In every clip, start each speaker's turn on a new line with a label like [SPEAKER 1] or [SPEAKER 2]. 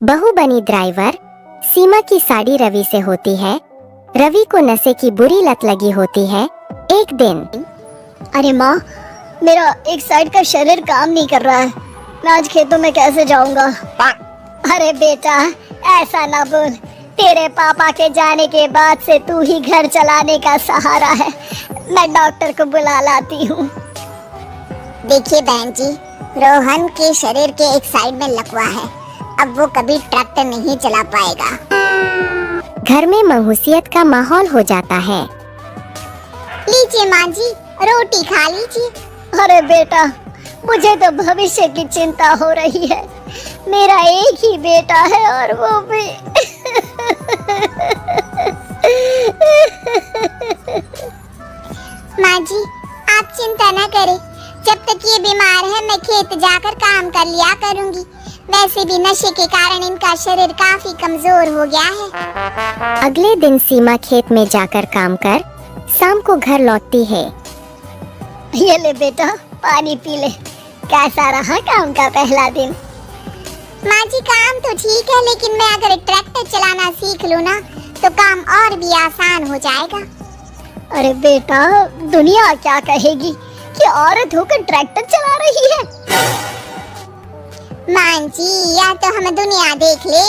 [SPEAKER 1] बहू बनी ड्राइवर सीमा की साड़ी रवि से होती है। रवि को नशे की बुरी लत लगी होती है। एक दिन,
[SPEAKER 2] अरे माँ, मेरा एक साइड का शरीर काम नहीं कर रहा है। मैं आज खेतों में कैसे जाऊंगा? अरे बेटा, ऐसा ना बोल। तेरे पापा के जाने के बाद से तू ही घर चलाने का सहारा है। मैं डॉक्टर को बुला लाती हूँ।
[SPEAKER 3] देखिए बहन जी, रोहन के शरीर के एक साइड में लकवा है। अब वो कभी ट्रैक्टर नहीं चला पाएगा।
[SPEAKER 1] घर में महुसियत का माहौल हो जाता है।
[SPEAKER 3] लीजिए माँ जी, रोटी खा लीजिए।
[SPEAKER 2] अरे बेटा, मुझे तो भविष्य की चिंता हो रही है। मेरा एक ही बेटा है और वो भी
[SPEAKER 3] माँ जी, आप चिंता न करें। जब तक ये बीमार है मैं खेत जाकर काम कर लिया करूँगी। वैसे भी नशे के कारण इनका शरीर काफी कमजोर हो गया है।
[SPEAKER 1] अगले दिन सीमा खेत में जाकर काम कर शाम को घर लौटती है।
[SPEAKER 2] ये ले बेटा, पानी पी ले। कैसा रहा काम का पहला दिन?
[SPEAKER 3] माँ जी, काम तो ठीक है, लेकिन मैं अगर ट्रैक्टर चलाना सीख लूँ ना तो काम और भी आसान हो जाएगा।
[SPEAKER 2] अरे बेटा, दुनिया क्या कहेगी कि औरत होकर ट्रैक्टर चला रही है?
[SPEAKER 3] माँ जी, या तो हम दुनिया देख ले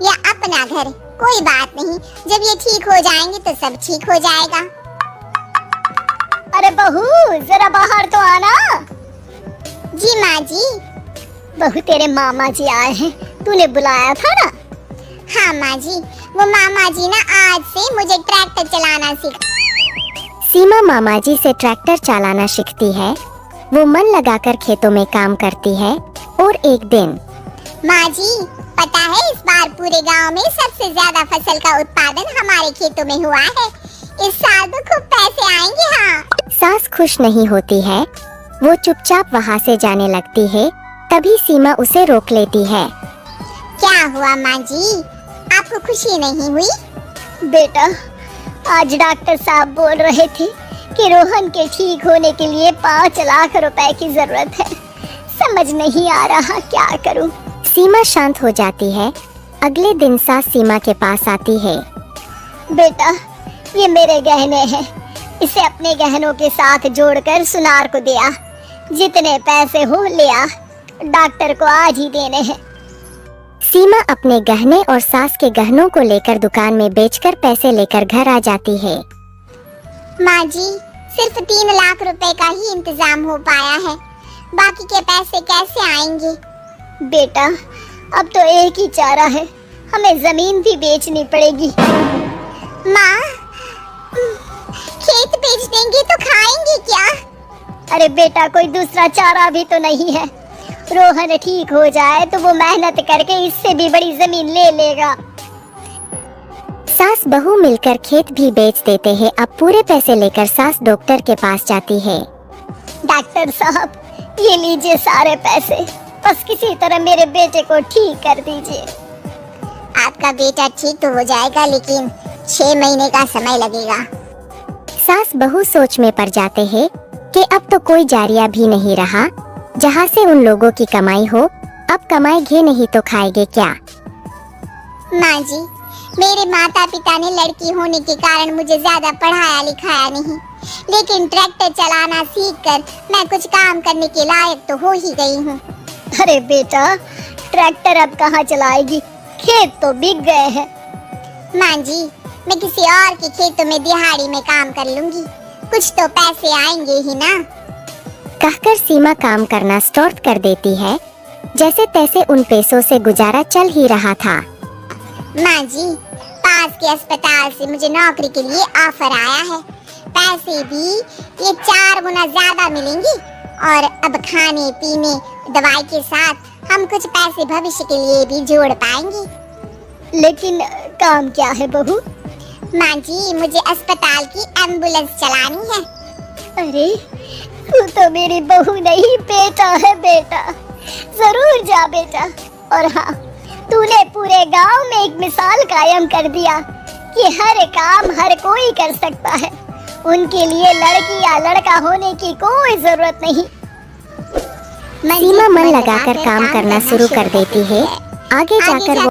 [SPEAKER 3] या अपना घर, कोई बात नहीं। जब ये ठीक हो जाएंगे तो सब ठीक हो जाएगा।
[SPEAKER 2] अरे बहू, जरा बाहर तो आना।
[SPEAKER 3] जी माँ जी।
[SPEAKER 2] बहू, तेरे मामा जी आए हैं, तूने बुलाया था ना?
[SPEAKER 3] हाँ माँ जी, वो मामा जी ना आज से मुझे ट्रैक्टर चलाना सिखा।
[SPEAKER 1] सीमा मामा जी से ट्रैक्टर चलाना सीखती है। वो मन लगाकर खेतों में काम करती है। और एक दिन,
[SPEAKER 3] माँ जी, पता है इस बार पूरे गांव में सबसे ज्यादा फसल का उत्पादन हमारे खेतों में हुआ है। इस साल तो खूब पैसे आएंगे। हाँ।
[SPEAKER 1] सास खुश नहीं होती है। वो चुपचाप वहाँ से जाने लगती है। तभी सीमा उसे रोक लेती है।
[SPEAKER 3] क्या हुआ माँ जी, आपको खुशी नहीं हुई?
[SPEAKER 2] बेटा, आज डॉक्टर साहब बोल रहे थे कि रोहन के ठीक होने के लिए 5 लाख रुपए की जरूरत है। समझ नहीं आ रहा क्या करूं।
[SPEAKER 1] सीमा शांत हो जाती है। अगले दिन सास सीमा के पास आती है।
[SPEAKER 2] बेटा, ये मेरे गहने हैं। इसे अपने गहनों के साथ जोड़कर सुनार को दिया। जितने पैसे हो ले आ, डॉक्टर को आज ही देने हैं।
[SPEAKER 1] सीमा अपने गहने और सास के गहनों को लेकर दुकान में बेचकर पैसे लेकर घर आ जाती है।
[SPEAKER 3] माँ जी, सिर्फ 3 लाख रुपए का ही इंतजाम हो पाया है। बाकी के पैसे कैसे आएंगे?
[SPEAKER 2] बेटा, अब तो एक ही चारा है, हमें जमीन भी बेचनी पड़ेगी।
[SPEAKER 3] माँ, खेत बेच देंगे तो खाएंगे क्या?
[SPEAKER 2] अरे बेटा, कोई दूसरा चारा भी तो नहीं है। रोहन ठीक हो जाए तो वो मेहनत करके इससे भी बड़ी जमीन ले लेगा।
[SPEAKER 1] सास बहू मिलकर खेत भी बेच देते हैं। अब पूरे पैसे लेकर सास डॉक्टर के पास जाती है।
[SPEAKER 2] डॉक्टर साहब, ये लीजिए सारे पैसे, बस किसी तरह मेरे बेटे को ठीक कर दीजिए।
[SPEAKER 3] आपका बेटा ठीक तो हो जाएगा, लेकिन 6 महीने का समय लगेगा।
[SPEAKER 1] सास बहू सोच में पड़ जाते हैं कि अब तो कोई जारिया भी नहीं रहा जहाँ से उन लोगों की कमाई हो। अब कमाएंगे नहीं तो खाएंगे क्या?
[SPEAKER 3] माँ जी, मेरे माता पिता ने लड़की होने के कारण मुझे ज्यादा पढ़ाया लिखाया नहीं, लेकिन ट्रैक्टर चलाना सीखकर मैं कुछ काम करने के लायक तो हो ही गई हूँ।
[SPEAKER 2] अरे बेटा, ट्रैक्टर अब कहाँ चलाएगी? खेत तो बिक गए हैं।
[SPEAKER 3] माँ जी, मैं किसी और के खेतों में दिहाड़ी में काम कर लूंगी, कुछ तो पैसे आएंगे ही ना।
[SPEAKER 1] कहकर सीमा काम करना स्टार्ट कर देती है। जैसे तैसे उन पैसों से गुजारा चल ही रहा था।
[SPEAKER 3] माँ जी, पास के अस्पताल से मुझे नौकरी के लिए ऑफर आया है। पैसे भी ये 4 गुना ज्यादा मिलेंगे और अब खाने पीने दवाई के साथ हम कुछ पैसे भविष्य के लिए भी जोड़ पाएंगे।
[SPEAKER 2] लेकिन काम क्या है बहू?
[SPEAKER 3] माँ जी, मुझे अस्पताल की एम्बुलेंस चलानी है।
[SPEAKER 2] अरे, तू तो मेरी बहू नहीं, बेटा है बेटा। जरूर जा बेटा। और हाँ, तूने पूरे गांव में एक मिसाल कायम कर दिया कि हर काम हर कोई कर सकता है। उनके लिए लड़की या लड़का होने की कोई जरूरत नहीं।
[SPEAKER 1] सीमा मन लगाकर काम करना शुरू कर देती है। आगे जाकर वो